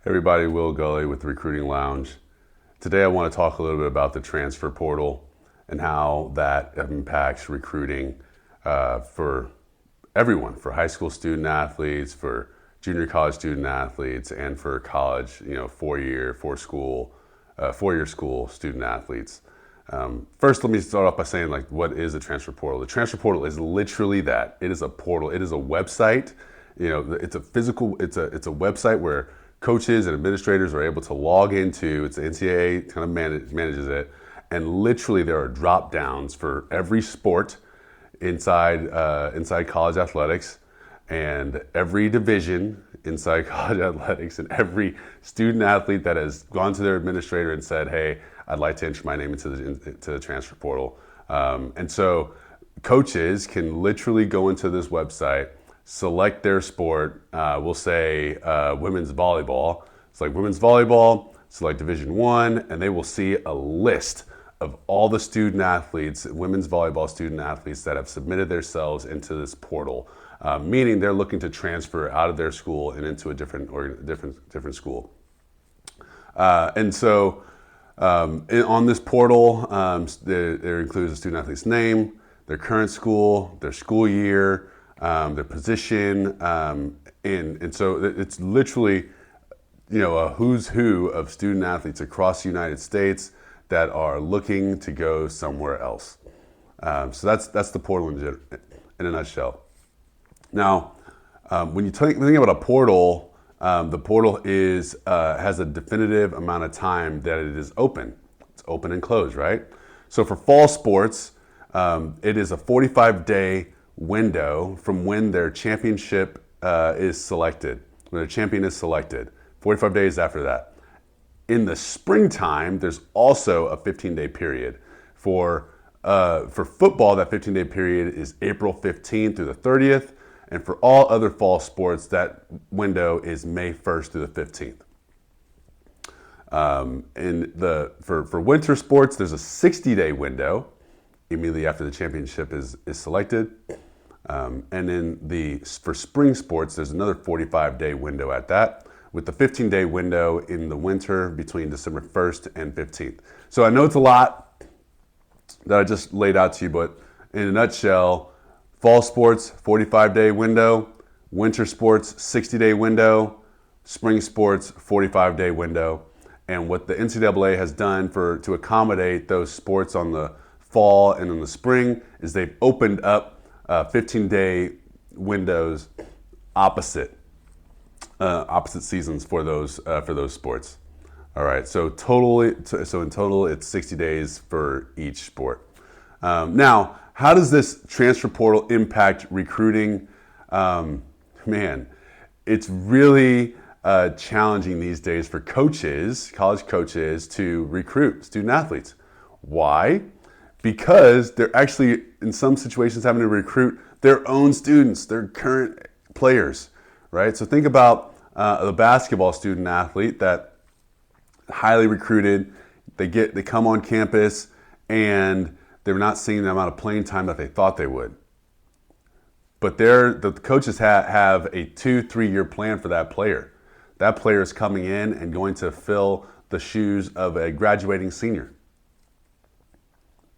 Everybody, Will Gully with the Recruiting Lounge. Today I want to talk a little bit about the transfer portal and how that impacts recruiting for everyone, for high school student athletes, for junior college student athletes, and for college, four-year school student athletes. First, let me start off by saying, what is a transfer portal? The transfer portal is literally that. It is a portal. It is a website. It's a website where coaches and administrators are able to log into. It's the NCAA kind of manages it, and literally there are drop downs for every sport inside college athletics, and every division inside college athletics, and every student athlete that has gone to their administrator and said, "Hey, I'd like to enter my name into the transfer portal." And so coaches can literally go into this website, select their sport. We'll say women's volleyball. Select women's volleyball, select Division I, and they will see a list of all the student athletes, women's volleyball student athletes that have submitted themselves into this portal, meaning they're looking to transfer out of their school and into a different school. And so on this portal, there includes the student athlete's name, their current school, their school year, their position, and so it's literally, a who's who of student athletes across the United States that are looking to go somewhere else. So that's the portal in a nutshell. Now, when you think about a portal, the portal has a definitive amount of time that it is open. It's open and closed, right? So for fall sports, it is a 45-day window from when their championship is selected, when their champion is selected. 45 days after that. In the springtime, there's also a 15-day period. For football, that 15-day period is April 15th through the 30th, and for all other fall sports, that window is May 1st through the 15th. For winter sports, there's a 60-day window immediately after the championship is selected. And for spring sports, there's another 45-day window at that, with the 15-day window in the winter between December 1st and 15th. So I know it's a lot that I just laid out to you, but in a nutshell, fall sports, 45-day window, winter sports, 60-day window, spring sports, 45-day window. And what the NCAA has done to accommodate those sports on the fall and in the spring is they've opened up 15-day windows opposite seasons for those sports. All right, so in total it's 60 days for each sport. Now, how does this transfer portal impact recruiting? It's really challenging these days for college coaches, to recruit student athletes. Why? Because they're actually, in some situations, having to recruit their own students, their current players, right? So think about the basketball student athlete that highly recruited. They come on campus and they're not seeing the amount of playing time that they thought they would. But the coaches have a 2-3 year plan for that player. That player is coming in and going to fill the shoes of a graduating senior.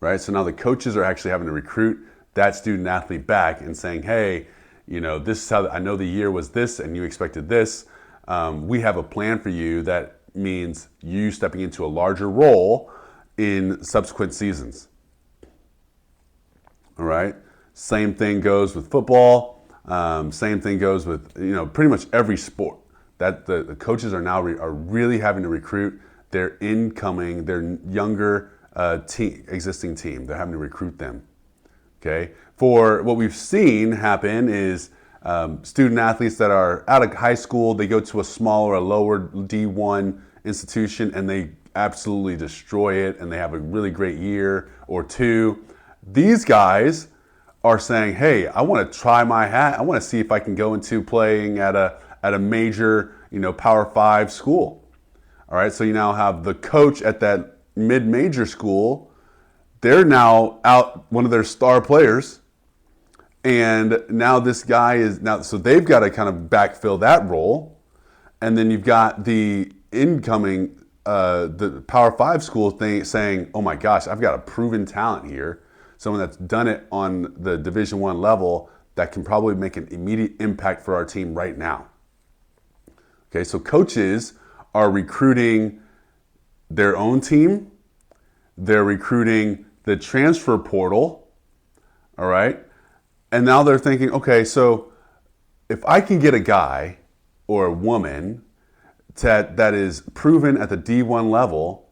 Right? So now the coaches are actually having to recruit that student athlete back and saying, "Hey, this is how I know the year was this and you expected this. We have a plan for you that means you stepping into a larger role in subsequent seasons." All right? Same thing goes with football. Same thing goes with pretty much every sport. That the coaches are now are really having to recruit their younger existing team. They're having to recruit them. Okay. For what we've seen happen is student athletes that are out of high school, they go to a smaller, a lower D1 institution, and they absolutely destroy it, and they have a really great year or two. These guys are saying, "Hey, I want to try my hat. I want to see if I can go into playing at a major, Power 5 school." All right. So you now have the coach at that mid-major school. They're now out one of their star players, and now this guy so they've got to kind of backfill that role. And then you've got the incoming, the Power Five school thing saying, "Oh my gosh, I've got a proven talent here, someone that's done it on the Division I level that can probably make an immediate impact for our team right now." Okay, so coaches are recruiting their own team. They're recruiting the transfer portal. All right, and now they're thinking, okay, so if I can get a guy or a woman that is proven at the D1 level,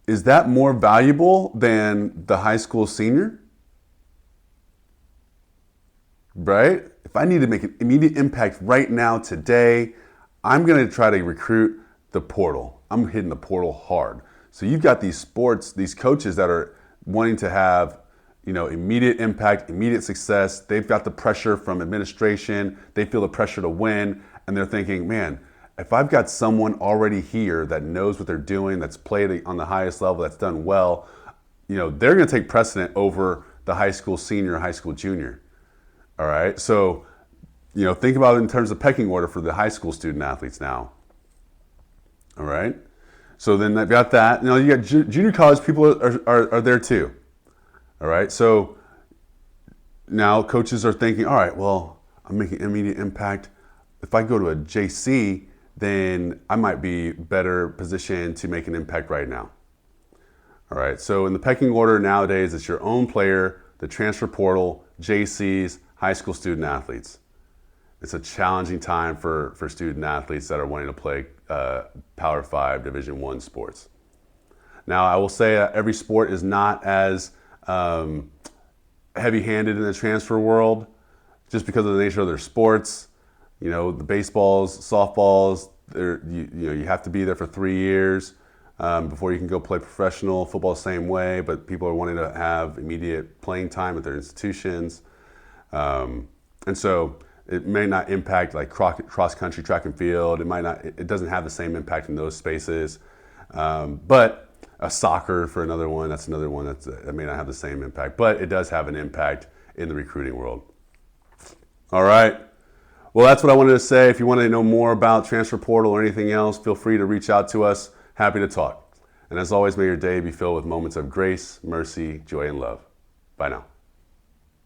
is that more valuable than the high school senior? Right? If I need to make an immediate impact right now, today, I'm going to try to recruit the portal. I'm hitting the portal hard. So you've got these coaches that are wanting to have, immediate impact, immediate success. They've got the pressure from administration. They feel the pressure to win. And they're thinking, man, if I've got someone already here that knows what they're doing, that's played on the highest level, that's done well, they're going to take precedent over the high school senior, high school junior. All right. So, think about it in terms of pecking order for the high school student athletes now. All right. So then I've got that. You got junior college people are there too. All right. So now coaches are thinking, all right, well, I'm making immediate impact. If I go to a JC, then I might be better positioned to make an impact right now. All right. So in the pecking order nowadays, it's your own player, the transfer portal, JCs, high school student athletes. It's a challenging time for student athletes that are wanting to play Power 5 Division I sports. Now, I will say that every sport is not as heavy-handed in the transfer world just because of the nature of their sports. The baseballs, softballs, you have to be there for 3 years before you can go play professional. Football, same way, but people are wanting to have immediate playing time at their institutions. And so it may not impact like cross country, track and field. It doesn't have the same impact in those spaces. But a soccer for another one, that's another one that may not have the same impact, but it does have an impact in the recruiting world. All right. Well, that's what I wanted to say. If you want to know more about Transfer Portal or anything else, feel free to reach out to us. Happy to talk. And as always, may your day be filled with moments of grace, mercy, joy, and love. Bye now.